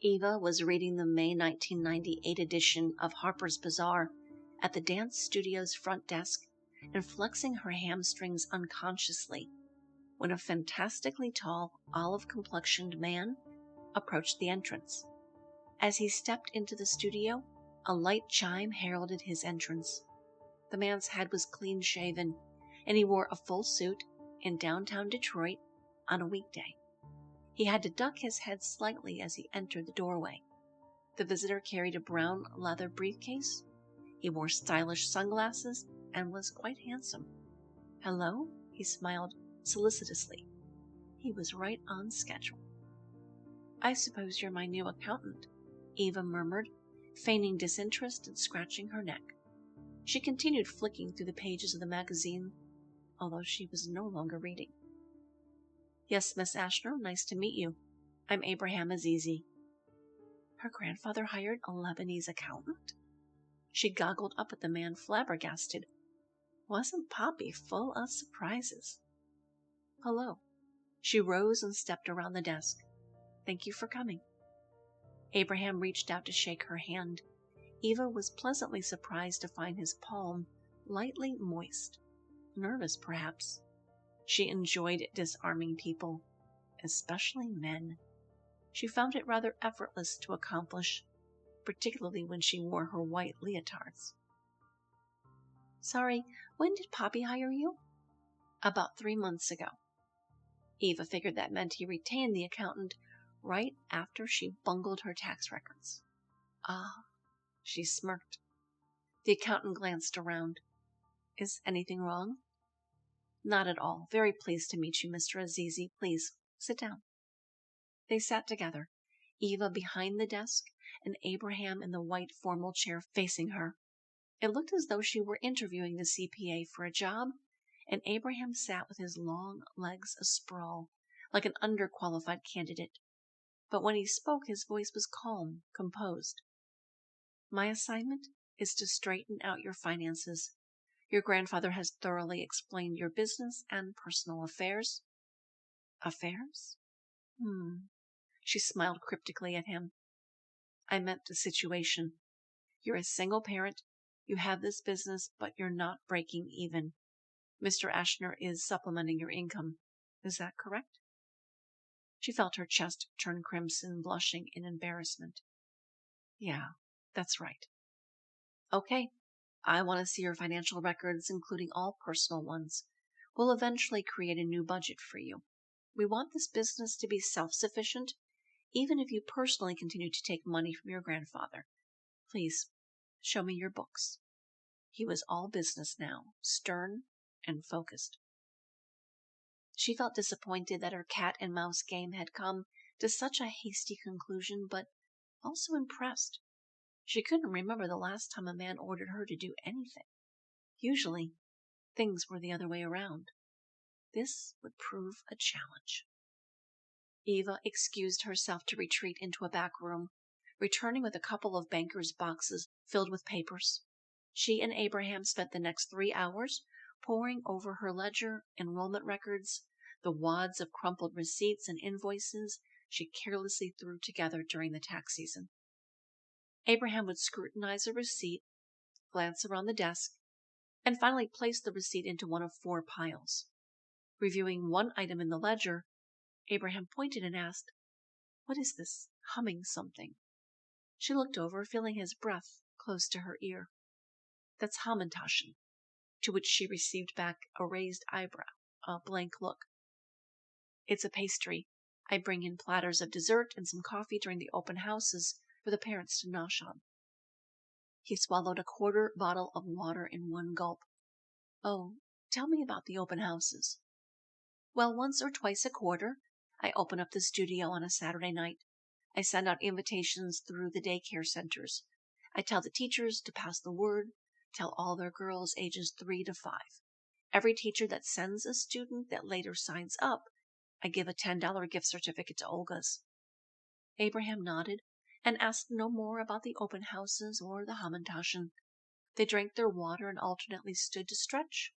Eva was reading the May 1998 edition of Harper's Bazaar at the dance studio's front desk and flexing her hamstrings unconsciously when a fantastically tall, olive-complexioned man approached the entrance. As he stepped into the studio, a light chime heralded his entrance. The man's head was clean-shaven, and he wore a full suit in downtown Detroit on a weekday. He had to duck his head slightly as he entered the doorway. The visitor carried a brown leather briefcase. He wore stylish sunglasses and was quite handsome. "Hello?" he smiled solicitously. He was right on schedule. "I suppose you're my new accountant," Eva murmured, feigning disinterest and scratching her neck. She continued flicking through the pages of the magazine, although she was no longer reading. "Yes, Miss Ashner, nice to meet you. I'm Abraham Azizi." Her grandfather hired a Lebanese accountant? She goggled up at the man, flabbergasted. Wasn't Poppy full of surprises? "Hello." She rose and stepped around the desk. "Thank you for coming." Abraham reached out to shake her hand. Eva was pleasantly surprised to find his palm lightly moist. Nervous, perhaps. She enjoyed disarming people, especially men. She found it rather effortless to accomplish, particularly when she wore her white leotards. "Sorry, when did Poppy hire you?" "About 3 months ago." Eva figured that meant he retained the accountant right after she bungled her tax records. "Ah," she smirked. The accountant glanced around. "Is anything wrong?" "Not at all. Very pleased to meet you, Mr. Azizi. Please, sit down." They sat together, Eva behind the desk and Abraham in the white formal chair facing her. It looked as though she were interviewing the CPA for a job, and Abraham sat with his long legs asprawl, like an underqualified candidate. But when he spoke, his voice was calm, composed. "My assignment is to straighten out your finances. Your grandfather has thoroughly explained your business and personal affairs." "Affairs?" She smiled cryptically at him. "I meant the situation. You're a single parent. You have this business, but you're not breaking even. Mr. Ashner is supplementing your income. Is that correct?" She felt her chest turn crimson, blushing in embarrassment. "Yeah, that's right." "Okay. I want to see your financial records, including all personal ones. We'll eventually create a new budget for you. We want this business to be self-sufficient, even if you personally continue to take money from your grandfather. Please, show me your books." He was all business now, stern and focused. She felt disappointed that her cat and mouse game had come to such a hasty conclusion, but also impressed. She couldn't remember the last time a man ordered her to do anything. Usually, things were the other way around. This would prove a challenge. Eva excused herself to retreat into a back room, returning with a couple of banker's boxes filled with papers. She and Abraham spent the next 3 hours poring over her ledger, enrollment records, the wads of crumpled receipts and invoices she carelessly threw together during the tax season. Abraham would scrutinize a receipt, glance around the desk, and finally place the receipt into one of 4 piles. Reviewing one item in the ledger, Abraham pointed and asked, "What is this humming something?" She looked over, feeling his breath close to her ear. "That's Hamantaschen," to which she received back a raised eyebrow, a blank look. "It's a pastry. I bring in platters of dessert and some coffee during the open houses for the parents to nosh on." He swallowed a quarter bottle of water in one gulp. "Oh, tell me about the open houses." "Well, once or twice a quarter, I open up the studio on a Saturday night. I send out invitations through the daycare centers. I tell the teachers to pass the word, tell all their girls ages 3 to 5. Every teacher that sends a student that later signs up, I give a $10 gift certificate to Olga's." Abraham nodded and asked no more about the open houses or the Hamantaschen. They drank their water and alternately stood to stretch,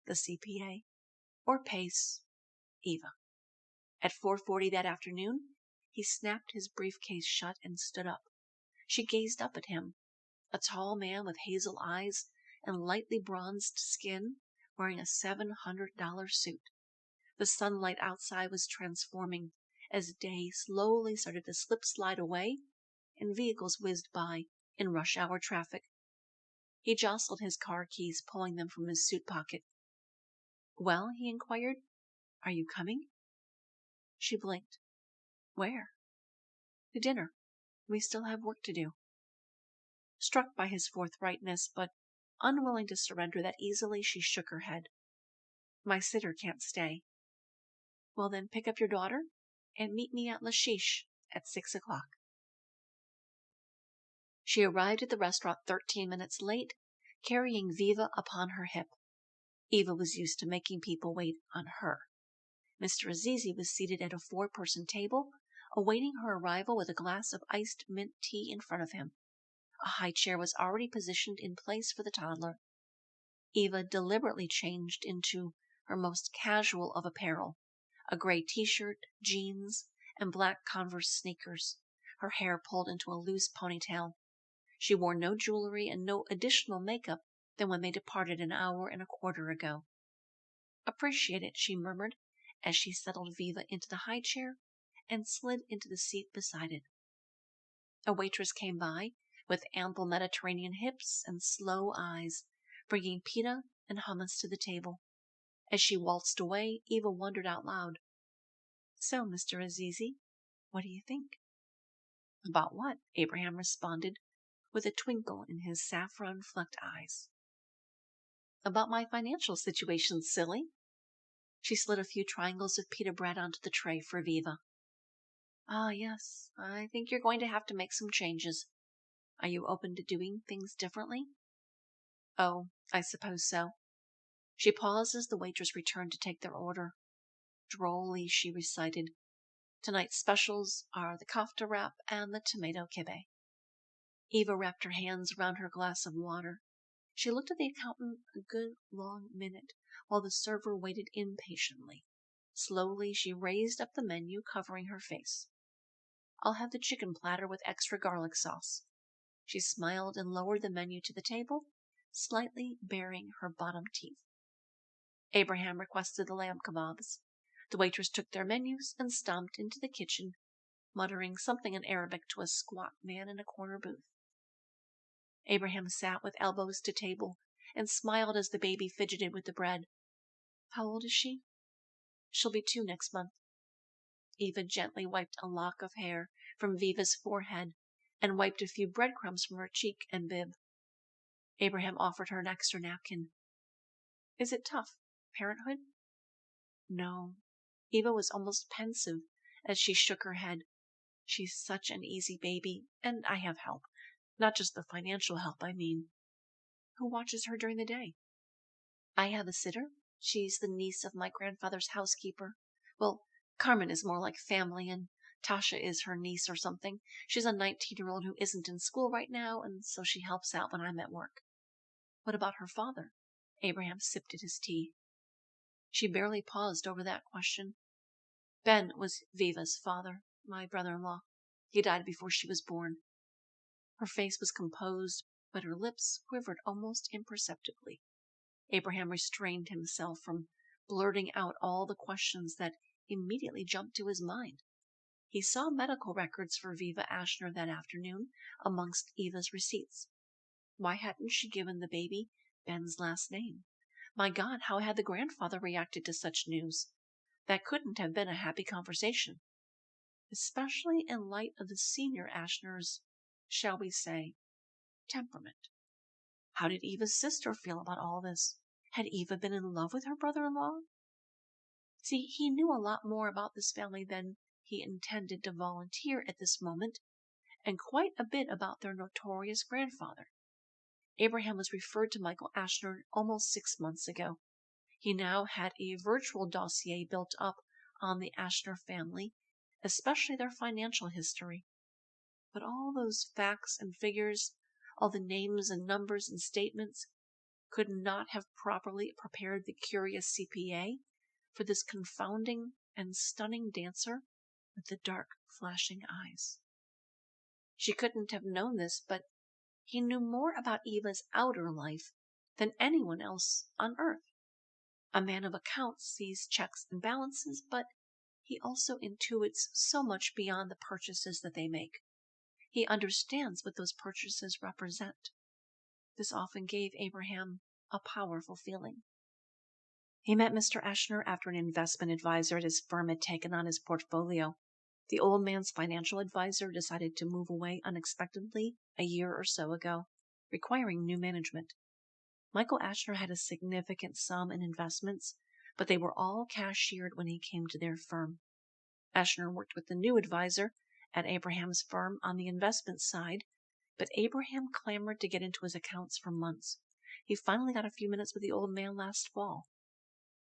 the CPA, or pace, Eva. At 4:40 that afternoon, He snapped his briefcase shut and stood up. She gazed up at him, a tall man with hazel eyes and lightly bronzed skin, wearing a $700 suit. The sunlight outside was transforming as day slowly started to slide away and vehicles whizzed by in rush hour traffic. He jostled his car keys, pulling them from his suit pocket. "Well," he inquired, "are you coming?" She blinked. "Where?" "To dinner. We still have work to do." Struck by his forthrightness, but unwilling to surrender that easily, she shook her head. "My sitter can't stay." "Well, then pick up your daughter and meet me at Lashish at 6 o'clock. She arrived at the restaurant 13 minutes late, carrying Viva upon her hip. Eva was used to making people wait on her. Mr. Azizi was seated at a 4-person table, awaiting her arrival with a glass of iced mint tea in front of him. A high chair was already positioned in place for the toddler. Eva deliberately changed into her most casual of apparel, a gray t-shirt, jeans, and black Converse sneakers, her hair pulled into a loose ponytail. She wore no jewelry and no additional makeup than when they departed an hour and a quarter ago. "Appreciate it," she murmured as she settled Viva into the high chair and slid into the seat beside it. A waitress came by with ample Mediterranean hips and slow eyes, bringing pita and hummus to the table. As she waltzed away, Eva wondered out loud, "So, Mr. Azizi, what do you think?" "About what?" Abraham responded, with a twinkle in his saffron-flecked eyes. "About my financial situation, silly." She slid a few triangles of pita bread onto the tray for Viva. "Ah, yes, I think you're going to have to make some changes. Are you open to doing things differently?" "Oh, I suppose so." She paused as the waitress returned to take their order. Drolly, she recited, "Tonight's specials are the kofta wrap and the tomato kibbeh." Eva wrapped her hands around her glass of water. She looked at the accountant a good long minute while the server waited impatiently. Slowly, she raised up the menu, covering her face. "I'll have the chicken platter with extra garlic sauce." She smiled and lowered the menu to the table, slightly baring her bottom teeth. Abraham requested the lamb kebabs. The waitress took their menus and stomped into the kitchen, muttering something in Arabic to a squat man in a corner booth. Abraham sat with elbows to table and smiled as the baby fidgeted with the bread. "How old is she?" "She'll be 2 next month." Eva gently wiped a lock of hair from Viva's forehead and wiped a few breadcrumbs from her cheek and bib. Abraham offered her an extra napkin. "Is it tough, parenthood?" "No." Eva was almost pensive as she shook her head. "She's such an easy baby, and I have help. Not just the financial help, I mean." "Who watches her during the day?" "I have a sitter. She's the niece of my grandfather's housekeeper. Well, Carmen is more like family, and Tasha is her niece or something. She's a 19-year-old who isn't in school right now, and so she helps out when I'm at work." "What about her father?" Abraham sipped at his tea. She barely paused over that question. "Ben was Viva's father, my brother-in-law. He died before she was born." Her face was composed, but her lips quivered almost imperceptibly. Abraham restrained himself from blurting out all the questions that immediately jumped to his mind. He saw medical records for Viva Ashner that afternoon amongst Eva's receipts. Why hadn't she given the baby Ben's last name? My God, how had the grandfather reacted to such news? That couldn't have been a happy conversation, especially in light of the senior Ashner's, shall we say, temperament. How did Eva's sister feel about all this? Had Eva been in love with her brother-in-law? See, he knew a lot more about this family than he intended to volunteer at this moment, and quite a bit about their notorious grandfather. Abraham was referred to Michael Ashner almost 6 months ago. He now had a virtual dossier built up on the Ashner family, especially their financial history. But all those facts and figures, all the names and numbers and statements, could not have properly prepared the curious CPA for this confounding and stunning dancer with the dark, flashing eyes. She couldn't have known this, but he knew more about Eva's outer life than anyone else on earth. A man of accounts sees checks and balances, but he also intuits so much beyond the purchases that they make. He understands what those purchases represent. This often gave Abraham a powerful feeling. He met Mr. Eschner after an investment advisor at his firm had taken on his portfolio. The old man's financial advisor decided to move away unexpectedly a year or so ago, requiring new management. Michael Eschner had a significant sum in investments, but they were all cashiered when he came to their firm. Eschner worked with the new advisor at Abraham's firm on the investment side, but Abraham clamored to get into his accounts for months. He finally got a few minutes with the old man last fall.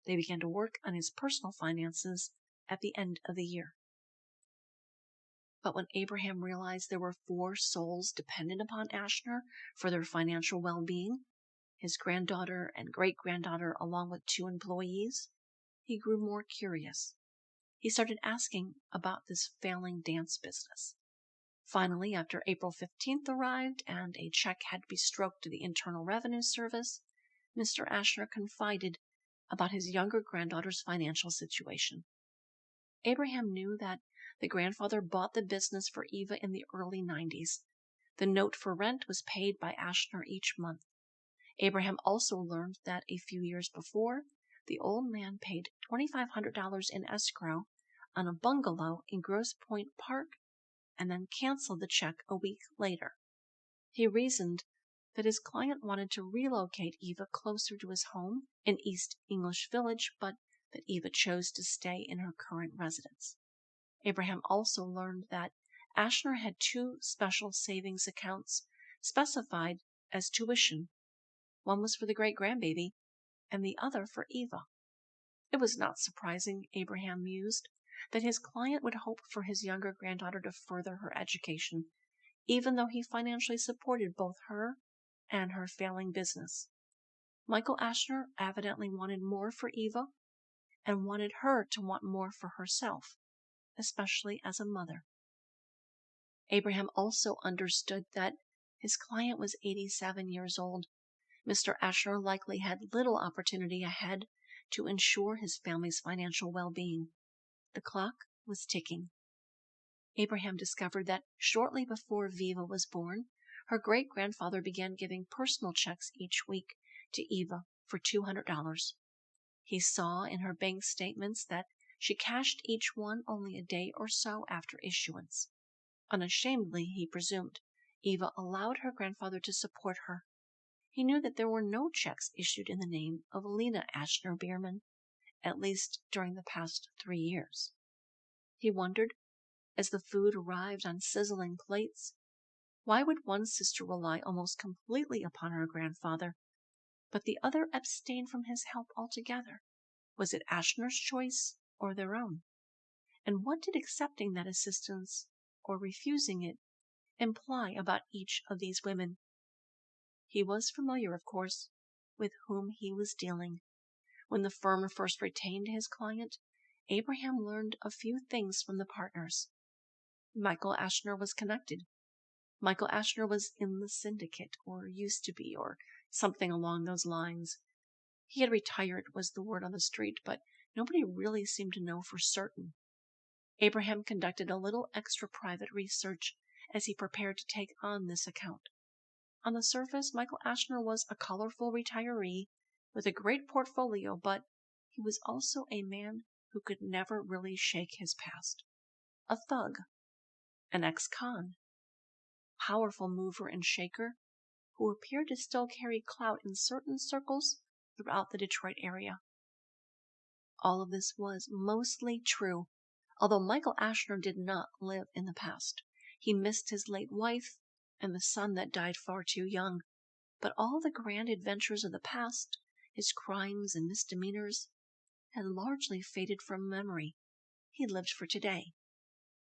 They began to work on his personal finances at the end of the year. But when Abraham realized there were 4 souls dependent upon Eschner for their financial well-being, his granddaughter and great-granddaughter along with 2 employees, he grew more curious. He started asking about this failing dance business. Finally, after April 15th arrived and a check had to be stroked to the Internal Revenue Service, Mr. Eschner confided about his younger granddaughter's financial situation. Abraham knew that the grandfather bought the business for Eva in the early 90s. The note for rent was paid by Eschner each month. Abraham also learned that a few years before, the old man paid $2,500 in escrow on a bungalow in Grosse Pointe Park and then canceled the check a week later. He reasoned that his client wanted to relocate Eva closer to his home in East English Village, but that Eva chose to stay in her current residence. Abraham also learned that Eschner had 2 special savings accounts specified as tuition. One was for the great-grandbaby and the other for Eva. It was not surprising, Abraham mused, that his client would hope for his younger granddaughter to further her education, even though he financially supported both her and her failing business. Michael Eschner evidently wanted more for Eva and wanted her to want more for herself, especially as a mother. Abraham also understood that his client was 87 years old. Mr. Eschner likely had little opportunity ahead to ensure his family's financial well-being. The clock was ticking. Abraham discovered that shortly before Viva was born, her great-grandfather began giving personal checks each week to Eva for $200. He saw in her bank statements that she cashed each one only a day or so after issuance. Unashamedly, he presumed, Eva allowed her grandfather to support her. He knew that there were no checks issued in the name of Lena Eschner Bierman, at least during the past 3 years. He wondered, as the food arrived on sizzling plates, why would one sister rely almost completely upon her grandfather, but the other abstain from his help altogether? Was it Eschner's choice or their own? And what did accepting that assistance or refusing it imply about each of these women? He was familiar, of course, with whom he was dealing. When the firm first retained his client, Abraham learned a few things from the partners. Michael Eschner was connected. Michael Eschner was in the syndicate, or used to be, or something along those lines. He had retired, was the word on the street, but nobody really seemed to know for certain. Abraham conducted a little extra private research as he prepared to take on this account. On the surface, Michael Eschner was a colorful retiree with a great portfolio, but he was also a man who could never really shake his past. A thug, an ex-con, powerful mover and shaker who appeared to still carry clout in certain circles throughout the Detroit area. All of this was mostly true, although Michael Eschner did not live in the past. He missed his late wife and the son that died far too young, but all the grand adventures of the past, his crimes and misdemeanors, had largely faded from memory. He lived for today.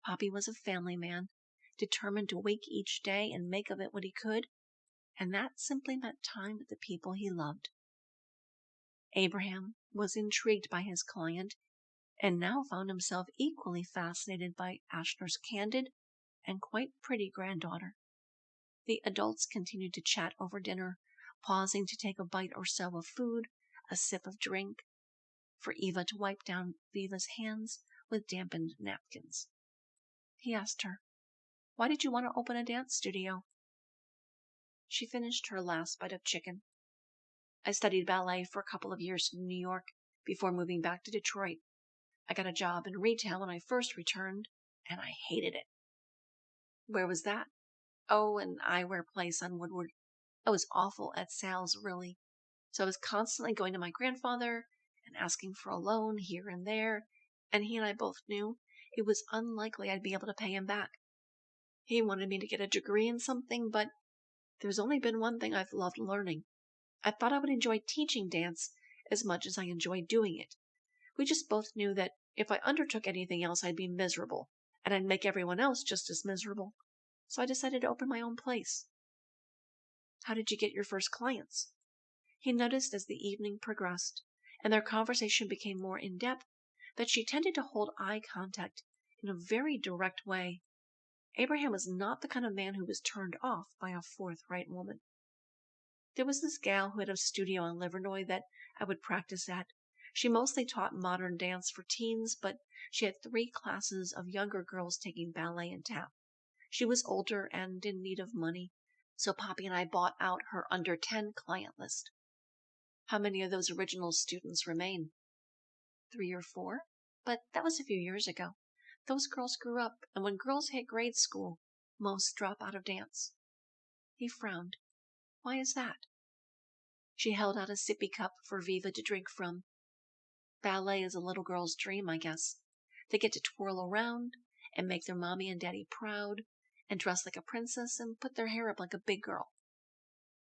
Poppy was a family man, determined to wake each day and make of it what he could, and that simply meant time with the people he loved. Abraham was intrigued by his client and now found himself equally fascinated by Ashner's candid and quite pretty granddaughter. The adults continued to chat over dinner, pausing to take a bite or so of food, a sip of drink, for Eva to wipe down Viva's hands with dampened napkins. He asked her, "Why did you want to open a dance studio?" She finished her last bite of chicken. "I studied ballet for a couple of years in New York before moving back to Detroit. I got a job in retail when I first returned, and I hated it." "Where was that?" "Oh, an eyewear place on Woodward. I was awful at sales, really. So I was constantly going to my grandfather and asking for a loan here and there, and he and I both knew it was unlikely I'd be able to pay him back. He wanted me to get a degree in something, but there's only been one thing I've loved learning. I thought I would enjoy teaching dance as much as I enjoyed doing it. We just both knew that if I undertook anything else, I'd be miserable, and I'd make everyone else just as miserable. So I decided to open my own place." "How did you get your first clients?" He noticed as the evening progressed, and their conversation became more in-depth, that she tended to hold eye contact in a very direct way. Abraham was not the kind of man who was turned off by a forthright woman. "There was this gal who had a studio on Livernois that I would practice at. She mostly taught modern dance for teens, but she had 3 classes of younger girls taking ballet and tap. She was older and in need of money, so Poppy and I bought out her under 10 client list." "How many of those original students remain?" 3 or 4, but that was a few years ago. Those girls grew up, and when girls hit grade school, most drop out of dance." He frowned. "Why is that?" She held out a sippy cup for Viva to drink from. "Ballet is a little girl's dream, I guess. They get to twirl around and make their mommy and daddy proud and dress like a princess and put their hair up like a big girl.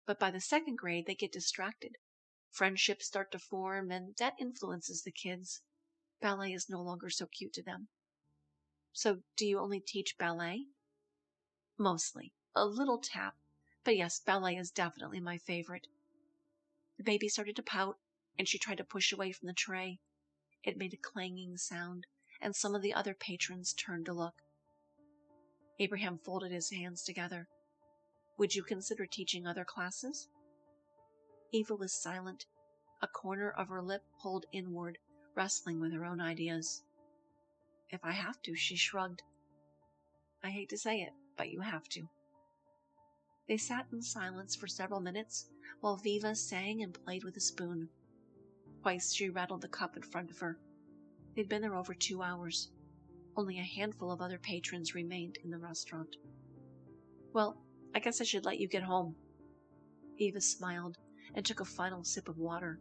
But by the 2nd grade, they get distracted. Friendships start to form, and that influences the kids. Ballet is no longer so cute to them." "So do you only teach ballet?" "Mostly. A little tap. But yes, ballet is definitely my favorite." The baby started to pout, and she tried to push away from the tray. It made a clanging sound, and some of the other patrons turned to look. Abraham folded his hands together. "Would you consider teaching other classes?" Eva was silent, a corner of her lip pulled inward, wrestling with her own ideas. "If I have to," she shrugged. "I hate to say it, but you have to." They sat in silence for several minutes while Viva sang and played with a spoon. Twice she rattled the cup in front of her. They'd been there over 2 hours. Only a handful of other patrons remained in the restaurant. "Well, I guess I should let you get home." Eva smiled and took a final sip of water.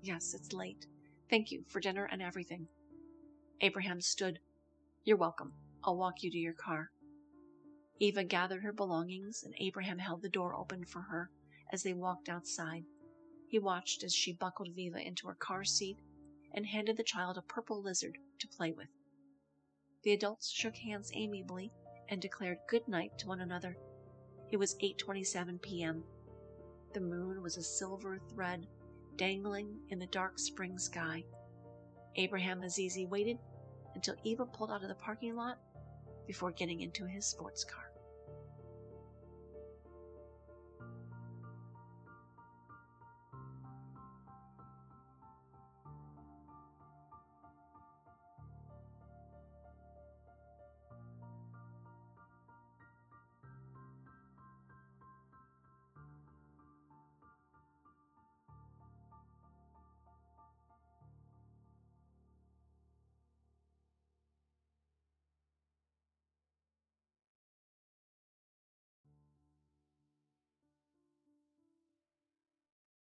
"Yes, it's late. Thank you for dinner and everything." Abraham stood. "You're welcome. I'll walk you to your car." Eva gathered her belongings, and Abraham held the door open for her as they walked outside. He watched as she buckled Viva into her car seat and handed the child a purple lizard to play with. The adults shook hands amiably and declared good night to one another. It was 8:27 p.m. The moon was a silver thread dangling in the dark spring sky. Abraham Azizi waited until Eva pulled out of the parking lot before getting into his sports car.